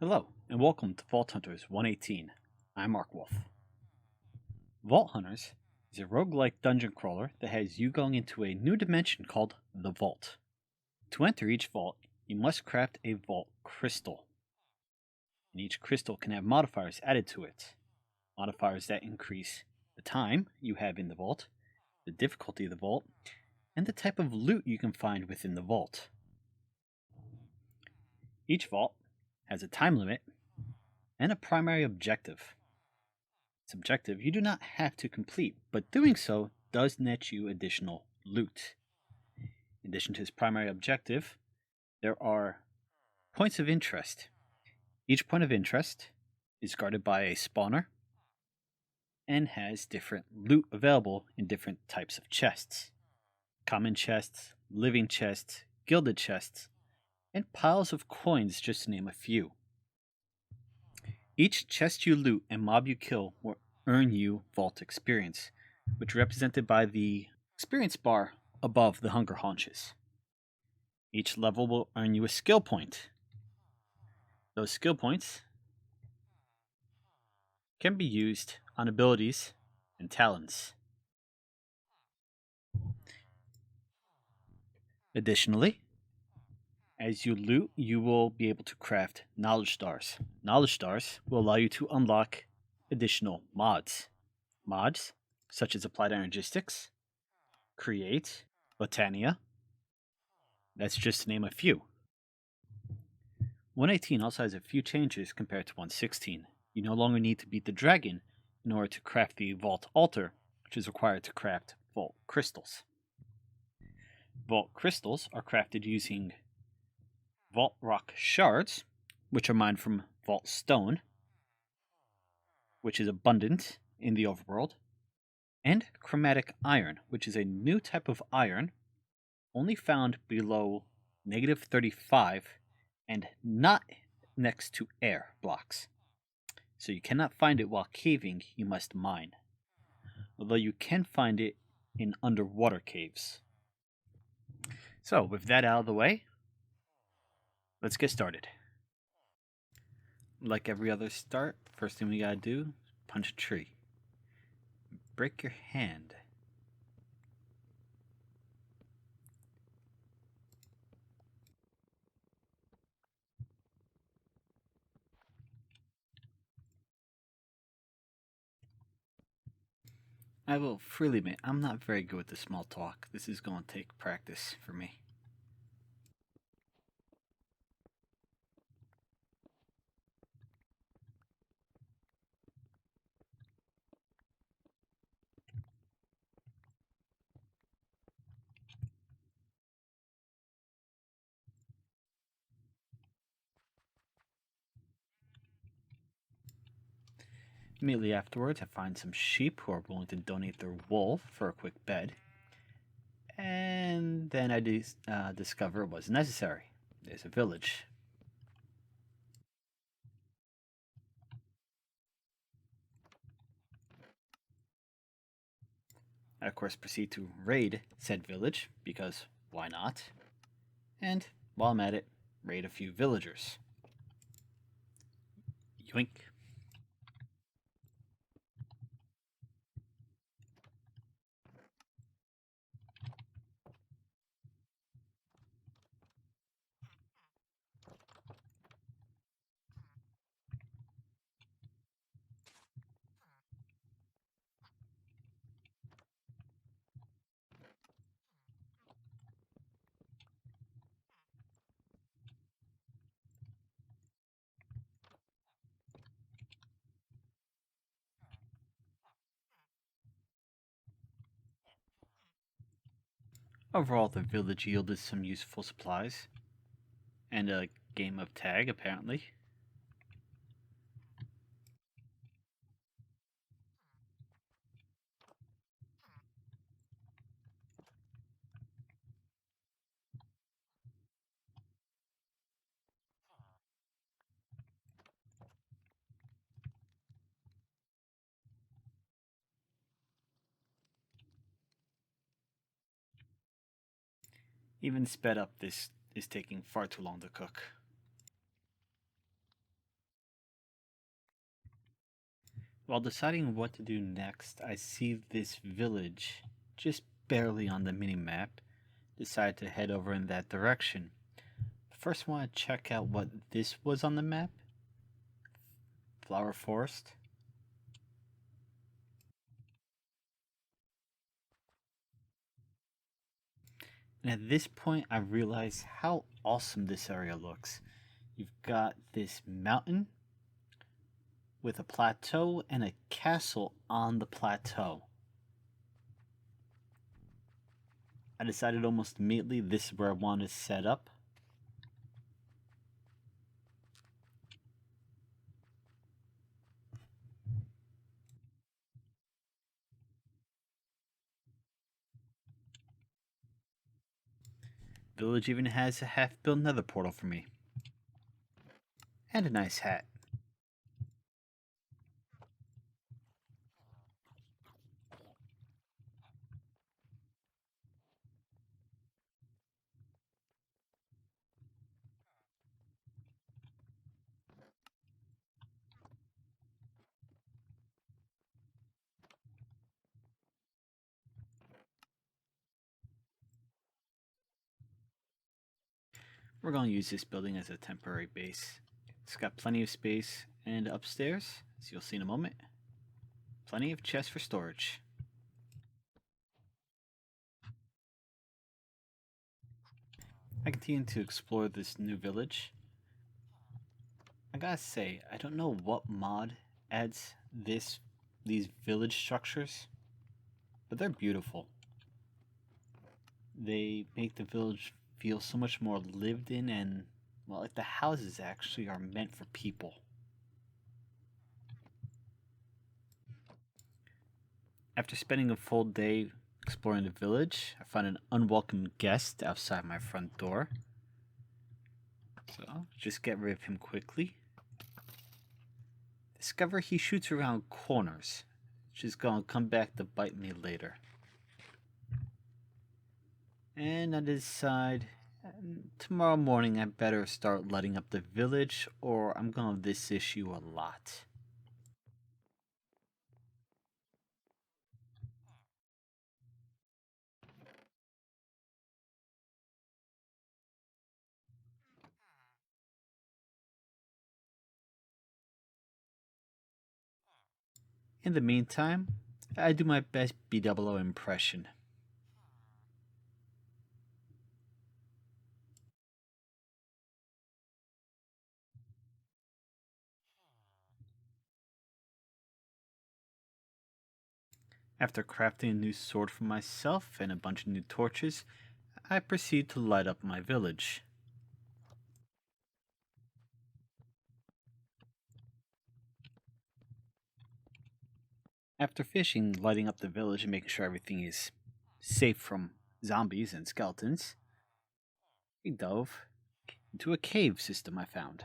Hello, and welcome to Vault Hunters 118. I'm Mark Wolf. Vault Hunters is a roguelike dungeon crawler that has you going into a new dimension called the Vault. To enter each vault, you must craft a vault crystal, and each crystal can have modifiers added to it. Modifiers that increase the time you have in the vault, the difficulty of the vault, and the type of loot you can find within the vault. Each vault has a time limit and a primary objective. Its objective you do not have to complete, but doing so does net you additional loot. In addition to its primary objective, there are points of interest. Each point of interest is guarded by a spawner and has different loot available in different types of chests: common chests, living chests, gilded chests, and piles of coins, just to name a few. Each chest you loot and mob you kill will earn you vault experience, which is represented by the experience bar above the hunger haunches. Each level will earn you a skill point. Those skill points can be used on abilities and talents. Additionally, as you loot, you will be able to craft knowledge stars. Knowledge stars will allow you to unlock additional mods. Mods such as Applied Energistics, Create, Botania. That's just to name a few. 118 also has a few changes compared to 116. You no longer need to beat the dragon in order to craft the Vault Altar, which is required to craft Vault Crystals. Vault Crystals are crafted using Vault Rock Shards, which are mined from Vault Stone, which is abundant in the overworld, and Chromatic Iron, which is a new type of iron only found below -35 and not next to air blocks. So you cannot find it while caving, you must mine. Although you can find it in underwater caves. So, with that out of the way, let's get started. Like every other start, first thing we gotta do is punch a tree. Break your hand. I will freely admit, I'm not very good with the small talk. This is going to take practice for me. Immediately afterwards, I find some sheep who are willing to donate their wool for a quick bed. And then I discover it was necessary. There's a village. I, of course, proceed to raid said village, because why not? And while I'm at it, raid a few villagers. Yoink. Overall, the village yielded some useful supplies. And a game of tag, apparently. Even sped up, this is taking far too long to cook. While deciding what to do next, I see this village just barely on the mini-map. Decide to head over in that direction. First, I want to check out what this was on the map. Flower Forest. And at this point, I realize how awesome this area looks. You've got this mountain with a plateau and a castle on the plateau. I decided almost immediately this is where I want to set up. Village even has a half-built nether portal for me. And a nice hat. We're going to use this building as a temporary base. It's got plenty of space, and upstairs, as you'll see in a moment, plenty of chests for storage. I continue to explore this new village. I gotta say, I don't know what mod adds these village structures, but they're beautiful. They make the village feel so much more lived in, and well, like the houses actually are meant for people. After spending a full day exploring the village, I found an unwelcome guest outside my front door. So, just get rid of him quickly. Discover he shoots around corners, which is gonna come back to bite me later. And I decide tomorrow morning I better start lighting up the village, or I'm gonna have this issue a lot. In the meantime, I do my best B00 impression. After crafting a new sword for myself and a bunch of new torches, I proceed to light up my village. After fishing, lighting up the village, and making sure everything is safe from zombies and skeletons, we dove into a cave system I found.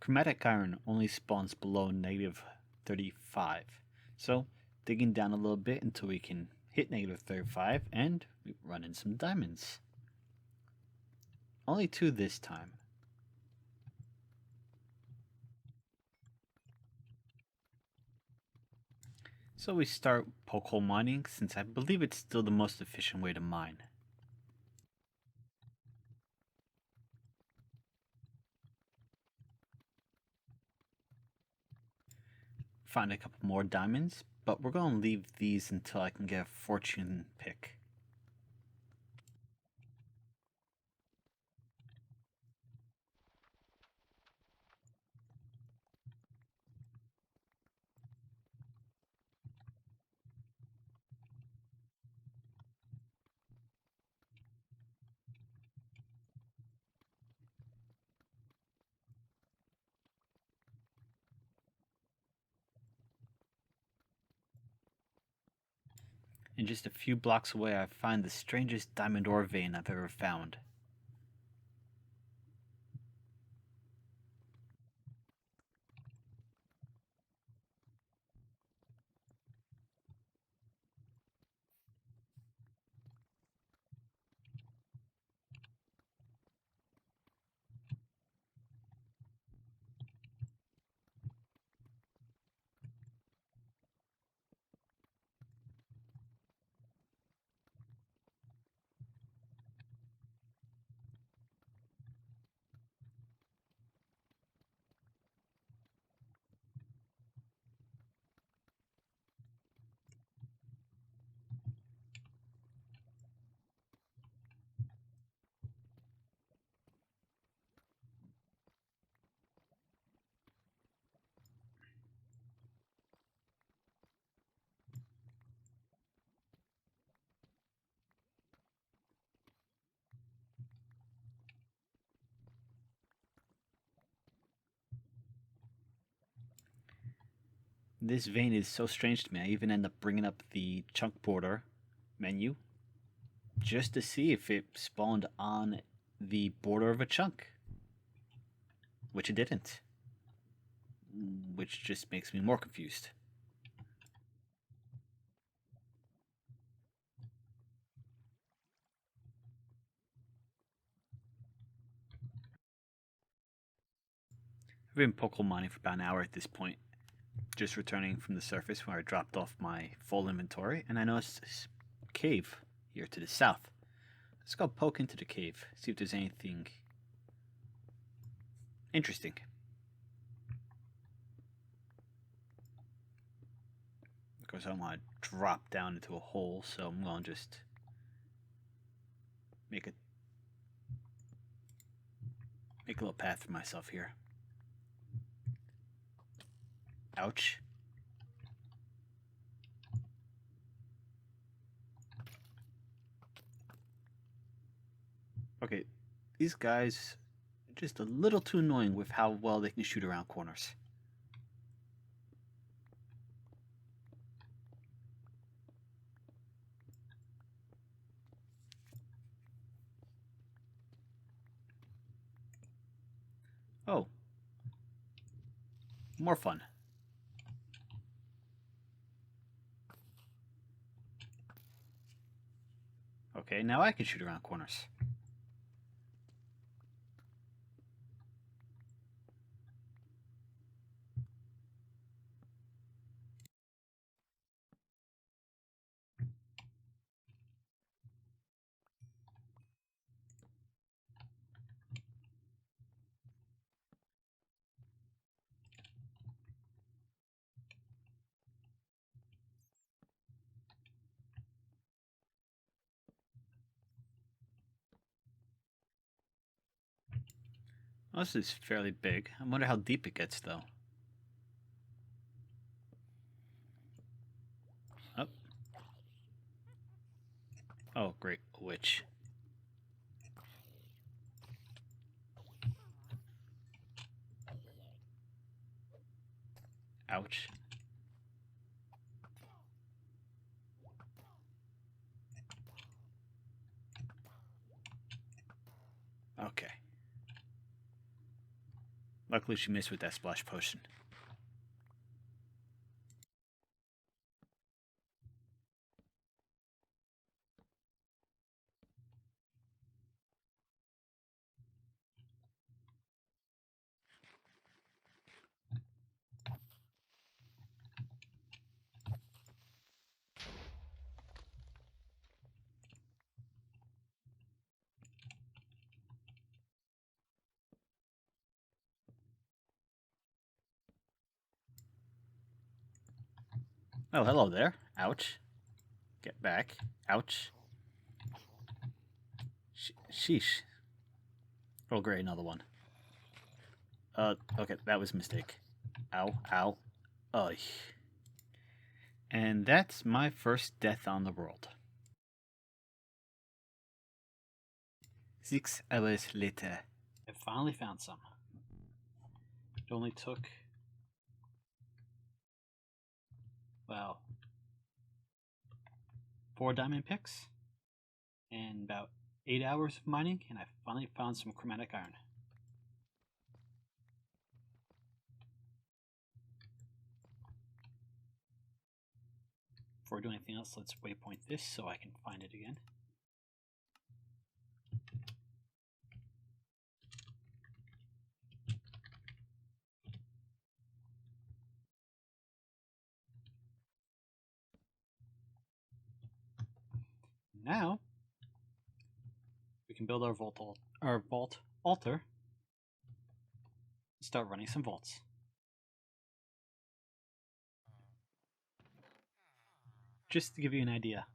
Chromatic iron only spawns below negative 35, so digging down a little bit until we can hit negative 35 and we run in some diamonds. Only two this time. So we start poke hole mining since I believe it's still the most efficient way to mine. Find a couple more diamonds, but we're going to leave these until I can get a fortune pick. And just a few blocks away, I find the strangest diamond ore vein I've ever found. This vein is so strange to me, I even end up bringing up the chunk border menu just to see if it spawned on the border of a chunk, which it didn't, which just makes me more confused. I've been Pokemon mining for about an hour at this point, just returning from the surface where I dropped off my full inventory, and I noticed this cave here to the south. Let's go poke into the cave, see if there's anything interesting. Of course, I don't want to drop down into a hole, so I'm going to just make a little path for myself here. Ouch. Okay, these guys are just a little too annoying with how well they can shoot around corners. Oh, more fun. Okay, now I can shoot around corners. Well, this is fairly big. I wonder how deep it gets, though. Oh, oh great, a witch. Ouch. Okay. Luckily, she missed with that splash potion. Oh, hello there. Ouch. Get back. Ouch. Sheesh. Oh, great, another one. Okay, that was a mistake. Ow, ow. Ugh. And that's my first death on the world. 6 hours later, I finally found some. It only took, well, 4 diamond picks and about 8 hours of mining, and I finally found some chromatic iron. Before doing anything else, let's waypoint this so I can find it again. Now we can build our vault altar and start running some vaults. Just to give you an idea,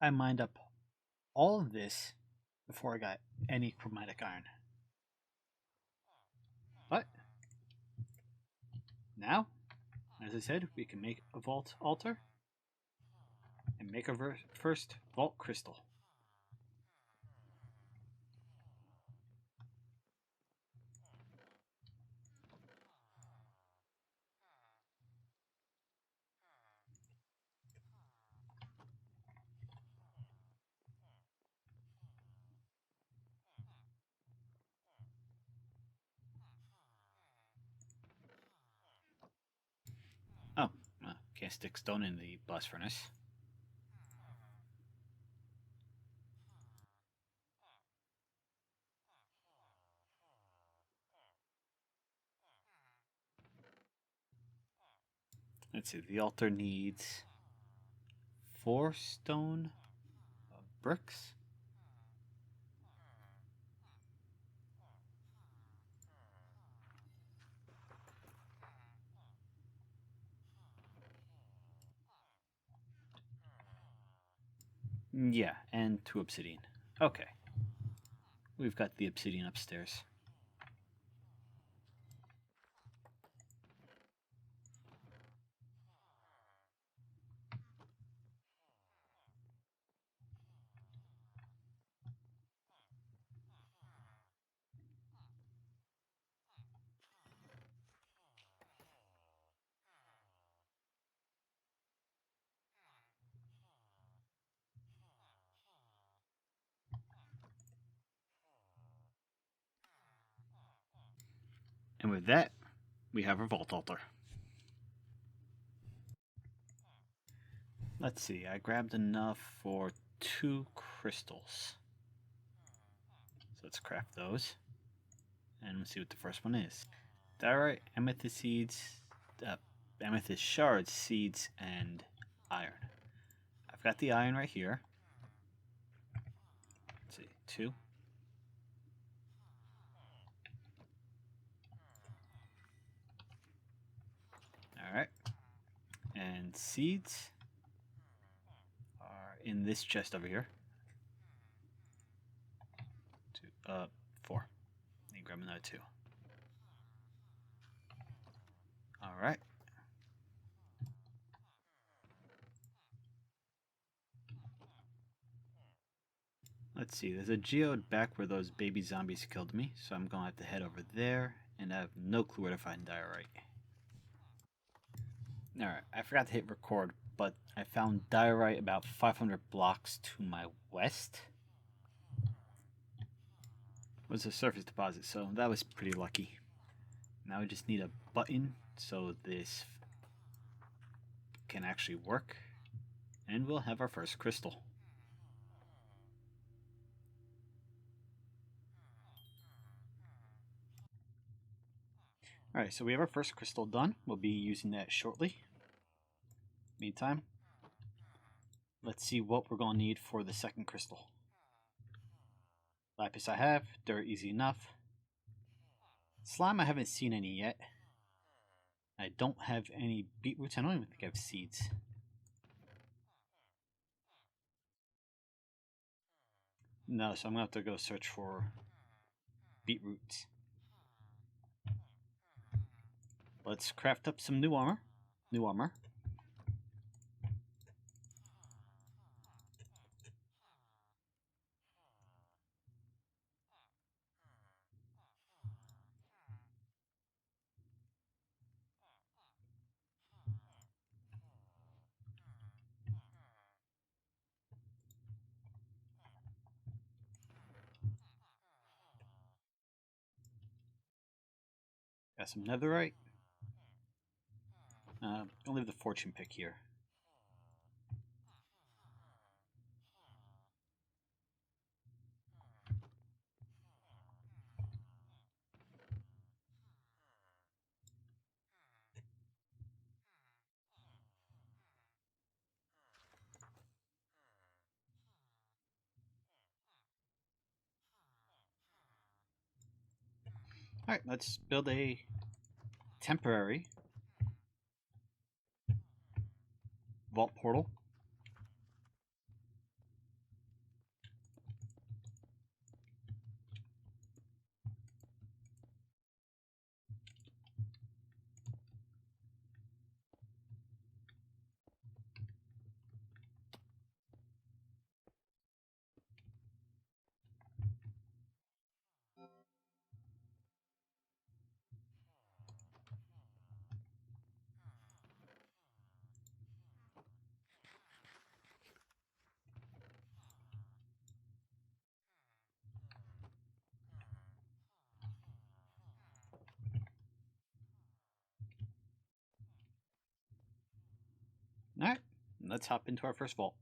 I mined up all of this before I got any chromatic iron. But now, as I said, we can make a vault altar and make our first vault crystal. Oh, can't stick stone in the blast furnace. Let's see, the altar needs 4 stone bricks. Yeah, and 2 obsidian. Okay. We've got the obsidian upstairs. And with that, we have our vault altar. Let's see, I grabbed enough for 2 crystals. So let's craft those. And let's see what the first one is. Diorite, amethyst seeds, amethyst shards, seeds, and iron. I've got the iron right here. Let's see, 2. Alright. And seeds are in this chest over here. 4. Let me grab another 2. Alright. Let's see, there's a geode back where those baby zombies killed me, so I'm going to have to head over there, and I have no clue where to find diorite. Alright, I forgot to hit record, but I found diorite about 500 blocks to my west. It was a surface deposit, so that was pretty lucky. Now we just need a button so this can actually work, and we'll have our first crystal. Alright, so we have our first crystal done. We'll be using that shortly. Meantime, let's see what we're going to need for the second crystal. Lapis I have, dirt easy enough. Slime I haven't seen any yet. I don't have any beetroots. I don't even think I have seeds. No, so I'm going to have to go search for beetroots. Let's craft up some new armor. Got some netherite. I'll leave the fortune pick here. Alright, let's build a temporary vault portal. Alright, let's hop into our first vault.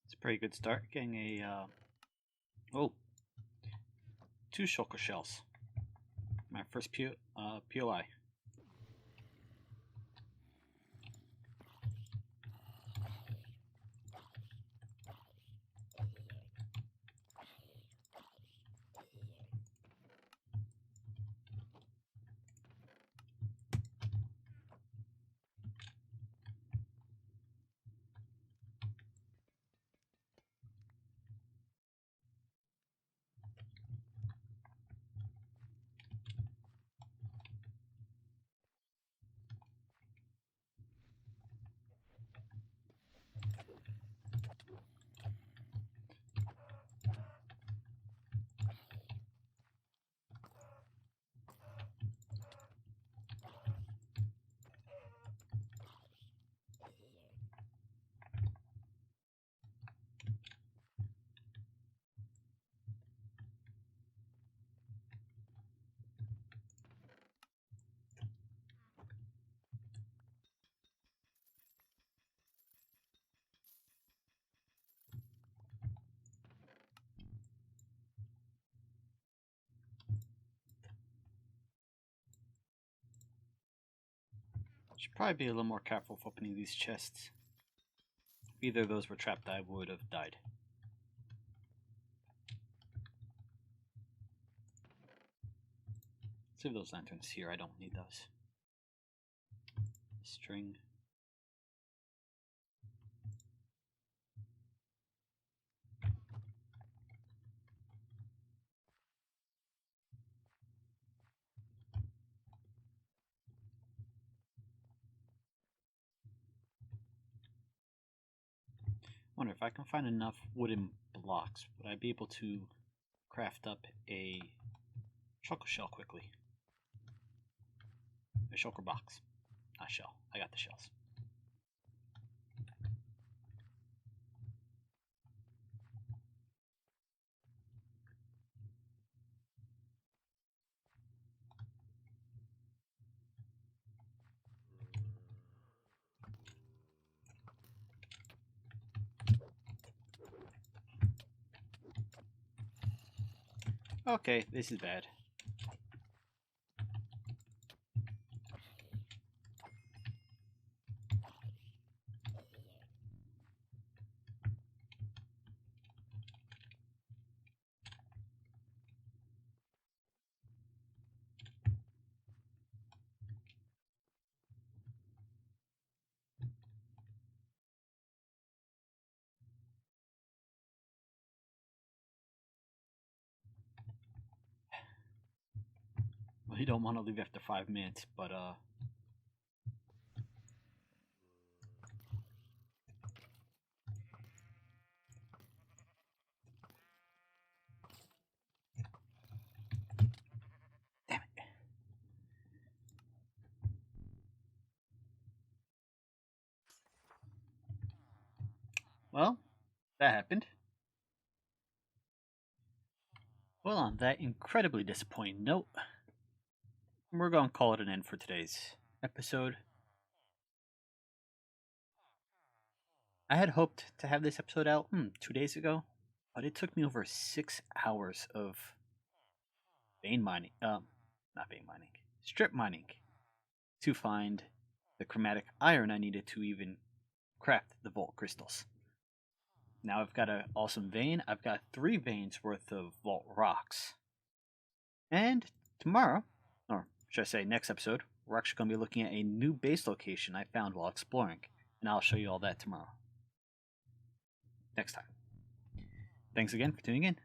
It's a pretty good start. Getting a two shulker shells. My first POI. Should probably be a little more careful with opening these chests. If either of those were trapped, I would have died. Let's leave those lanterns here. I don't need those. String. Wonder if I can find enough wooden blocks, would I be able to craft up a shulker shell quickly? A shulker box. Not shell. I got the shells. Okay, this is bad. Well, you don't want to leave after 5 minutes, but damn it. Well, that happened. Well, on that incredibly disappointing note, we're going to call it an end for today's episode. I had hoped to have this episode out 2 days ago, but it took me over 6 hours of vein mining, not vein mining, strip mining, to find the chromatic iron I needed to even craft the vault crystals. Now I've got an awesome vein. I've got 3 veins worth of vault rocks. And tomorrow, or should I say next episode, we're actually going to be looking at a new base location I found while exploring. And I'll show you all that tomorrow. Next time. Thanks again for tuning in.